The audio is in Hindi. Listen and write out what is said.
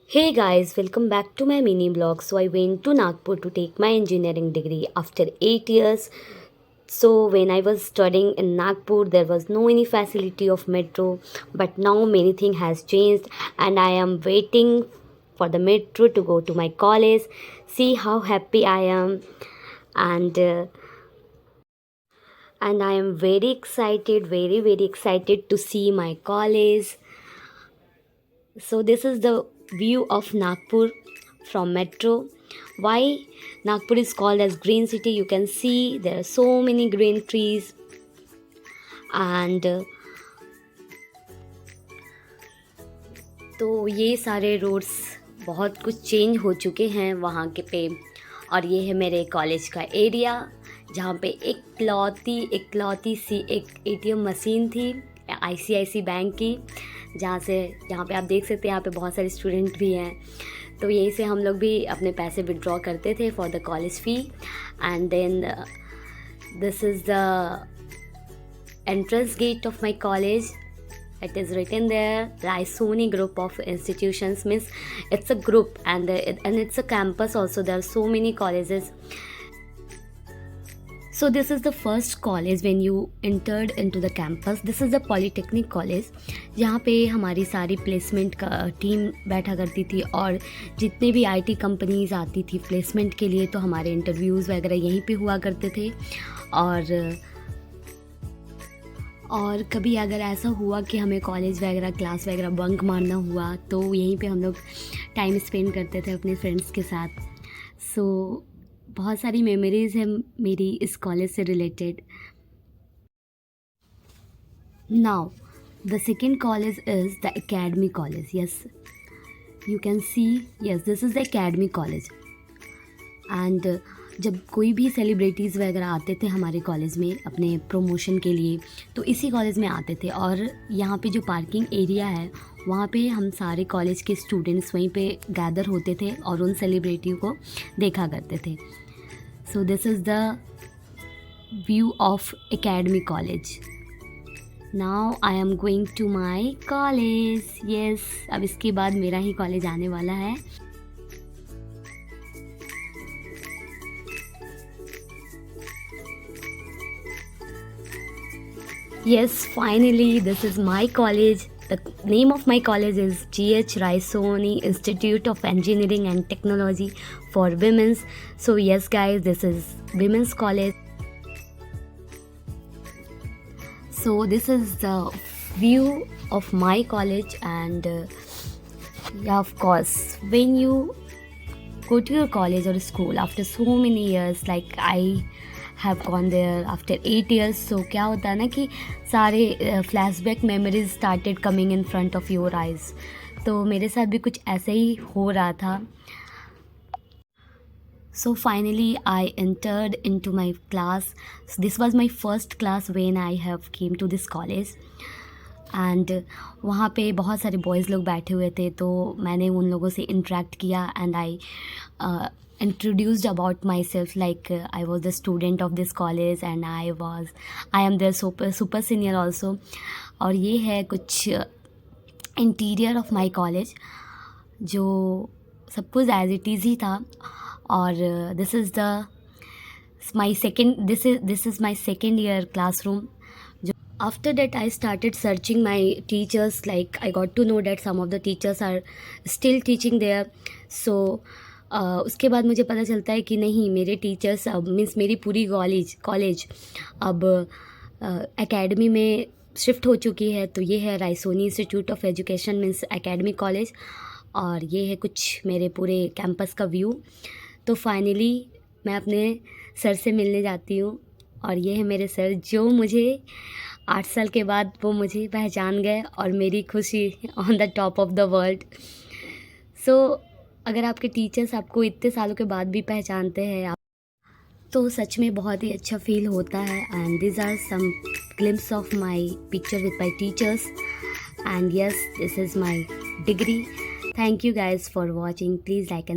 Hey guys, welcome back to my mini blog. So I went to Nagpur to take my engineering degree after 8 years. So when I was studying in Nagpur, there was no any facility of metro, but now many thing has changed and I am waiting for the metro to go to my college. See how happy I am and uh, and I am very excited, very excited to see my college. So this is the view of Nagpur from metro. Why Nagpur is called as green city? You can see there are so many green trees and तो ये सारे रोड्स बहुत कुछ चेंज हो चुके हैं वहाँ के पे। और ये है मेरे कॉलेज का एरिया जहाँ पे इकलौती सी एक एटीएम मशीन थी आईसीआईसी बैंक की, जहाँ पे आप देख सकते हैं यहाँ पे बहुत सारे स्टूडेंट भी हैं। तो यहीं से हम लोग भी अपने पैसे विड्रॉ करते थे for the college fee. And then this is the entrance gate of my college. It is written there Raisoni group of institutions, means it's a group and it's a campus also. There are so many colleges. So this is the first college when you entered into the campus. This is the polytechnic college जहाँ पे हमारी सारी प्लेसमेंट का टीम बैठा करती थी और जितने भी आईटी कंपनीज आती थी प्लेसमेंट के लिए तो हमारे इंटरव्यूज़ वगैरह यहीं पे हुआ करते थे। और कभी अगर ऐसा हुआ कि हमें कॉलेज वगैरह क्लास वगैरह बंक मारना हुआ तो यहीं पे हम लोग टाइम स्पेंड करते थे अपने फ्रेंड्स के साथ। सो बहुत सारी मेमोरीज़ हैं मेरी इस कॉलेज से related. Now the second college is the academy college. Yes, you can see, yes this is the academy college. And जब कोई भी सेलिब्रिटीज़ वगैरह आते थे हमारे कॉलेज में अपने प्रमोशन के लिए तो इसी कॉलेज में आते थे। और यहाँ पे जो पार्किंग एरिया है वहाँ पे हम सारे कॉलेज के स्टूडेंट्स वहीं पे गैदर होते थे और उन सेलिब्रिटियों को देखा करते थे। So this is the view of academy college. Now I am going to my college. Yes, अब इसके बाद मेरा ही कॉलेज आने वाला है। Yes, finally, this is my college. The name of my college is G.H. Raisoni Institute of Engineering and Technology for Women's. So yes guys, this is Women's College. So this is the view of my college and yeah, of course, when you go to your college or school after so many years, like I have gone there after 8 years, so क्या होता है ना कि सारे flashback memories started coming in front of your eyes. तो मेरे साथ भी कुछ ऐसे ही हो रहा था। So finally I entered into my class. This was my first class when I have came to this college and वहाँ पे बहुत सारे बॉयज़ लोग बैठे हुए थे तो मैंने उन लोगों से इंटरेक्ट किया and I introduced about myself, like I was the student of this college and I am their super senior also। और ये है कुछ इंटीरियर ऑफ माय कॉलेज जो सब कुछ एज इट इज़ ही था। और this is my second year classroom. After that I started searching my teachers, like I got to know that some of the teachers are still teaching there। So उसके बाद मुझे पता चलता है कि नहीं, मेरे टीचर्स अब मीन्स मेरी पूरी कॉलेज अब एकेडमी में शिफ्ट हो चुकी है। तो ये है Raisoni institute of education means academy college और ये है कुछ मेरे पूरे कैंपस का व्यू। तो फाइनली मैं अपने सर से मिलने जाती हूँ और ये है मेरे सर जो मुझे 8 साल के बाद वो मुझे पहचान गए और मेरी खुशी on the top of the world. So अगर आपके टीचर्स आपको इतने सालों के बाद भी पहचानते हैं आप तो सच में बहुत ही अच्छा फील होता है। And this are some glimpse of my picture with my teachers and yes, this is my degree. Thank you guys for watching. Please like